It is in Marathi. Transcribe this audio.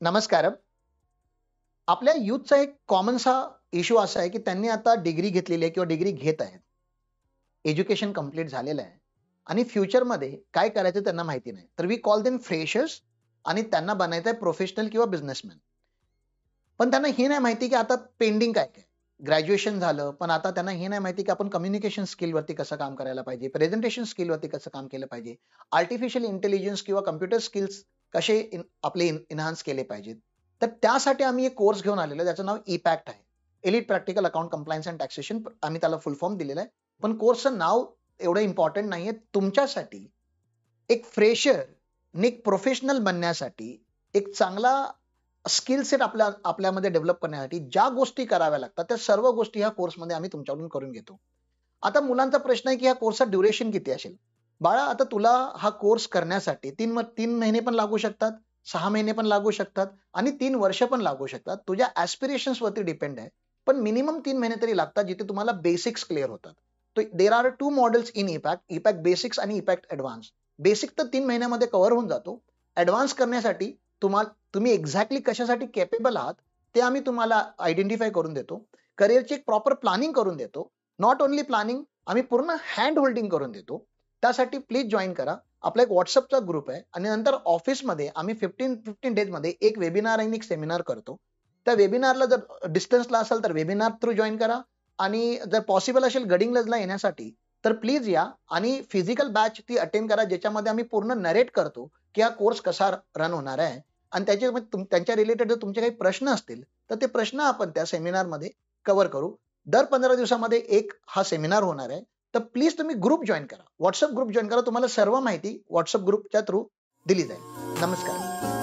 नमस्कारम. आपल्या युथचा एक कॉमनसा इश्यू असा आहे, की त्यांनी आता डिग्री घेतलेली आहे किंवा डिग्री घेत आहेत. एज्युकेशन कंप्लीट झालेलं आहे आणि फ्युचरमध्ये काय करायचं त्यांना माहिती नाही. तर वी कॉल देम फ्रेशर्स आणि त्यांना बनायचं आहे प्रोफेशनल किंवा बिझनेसमॅन. पण त्यांना हे नाही माहिती, की आता पेंडिंग काय-काय. ग्रॅज्युएशन झालं, पण आता त्यांना हे नाही माहिती, की आपण कम्युनिकेशन स्किलवरती कसं काम करायला पाहिजे, प्रेझेंटेशन स्किलवरती कसं काम केलं पाहिजे, आर्टिफिशियल इंटेलिजन्स किंवा कॉम्प्युटर स्किल्स कसे आपले एन्हान्स केले पाहिजेत. तर त्यासाठी आम्ही एक कोर्स घेऊन आलेलो आहे, ज्याचं नाव इपॅक्ट आहे. Elite practical account compliance and taxation आम्ही त्याला फुल फॉर्म दिलेला आहे. पण कोर्सचं नाव एवढं इम्पॉर्टंट नाहीये. तुमच्यासाठी एक फ्रेशर आणि एक प्रोफेशनल बनण्यासाठी एक चांगला स्किल सेट आपल्यामध्ये डेव्हलप करण्यासाठी ज्या गोष्टी कराव्या लागतात, त्या सर्व गोष्टी ह्या कोर्समध्ये आम्ही तुमच्याकडून करून घेतो. आता मुलांचा प्रश्न आहे, की ह्या कोर्सचा ड्युरेशन किती असेल? बाळा, आता तुला हा कोर्स करण्यासाठी 3 महिने पण लागू शकतात, 6 महिने पण लागू शकतात आणि 3 वर्ष पण लागू शकतात. तुझ्या ॲस्पिरेशन्सवरती डिपेंड आहे. पण मिनिमम 3 महिने तरी लागतात, जिथे तुम्हाला बेसिक्स क्लिअर होतात. तर there are 2 models in impact, impact basics आणि इपॅक्ट ॲडव्हान्स. बेसिक तर 3 महिन्यामध्ये कव्हर होऊन जातो. ॲडव्हान्स करण्यासाठी तुम्ही एक्झॅक्टली कशासाठी कॅपेबल आहात, ते आम्ही तुम्हाला आयडेंटिफाय करून देतो. करिअरची एक प्रॉपर प्लॅनिंग करून देतो. नॉट ओन्ली प्लॅनिंग, आम्ही पूर्ण हँड होल्डिंग करून देतो. त्यासाठी प्लीज जॉइन करा. आपला एक WhatsAppचा ग्रुप आहे आणि नंतर ऑफिसमध्ये आम्ही 15 डेजमध्ये एक वेबिनार आणि एक सेमिनार करतो. त्या वेबिनारला जर डिस्टन्सला असाल तर वेबिनार थ्रू जॉइन करा आणि जर पॉसिबल असेल गडिंग्लजला येण्यासाठी तर प्लीज या आणि फिजिकल बॅच ती अटेंड करा, ज्याच्यामध्ये आम्ही पूर्ण नरेट करतो, की हा कोर्स कसा रन होणार आहे आणि त्यांच्या रिलेटेड जर तुमचे काही प्रश्न असतील, तर ते प्रश्न आपण त्या सेमिनारमध्ये कव्हर करू. दर 15 दिवसामध्ये एक हा सेमिनार होणार आहे. तर प्लीज तुम्ही ग्रुप जॉइन करा. WhatsApp ग्रुप जॉइन करा. तुम्हाला सर्व माहिती WhatsApp ग्रुपच्या थ्रू दिली जाईल. नमस्कार.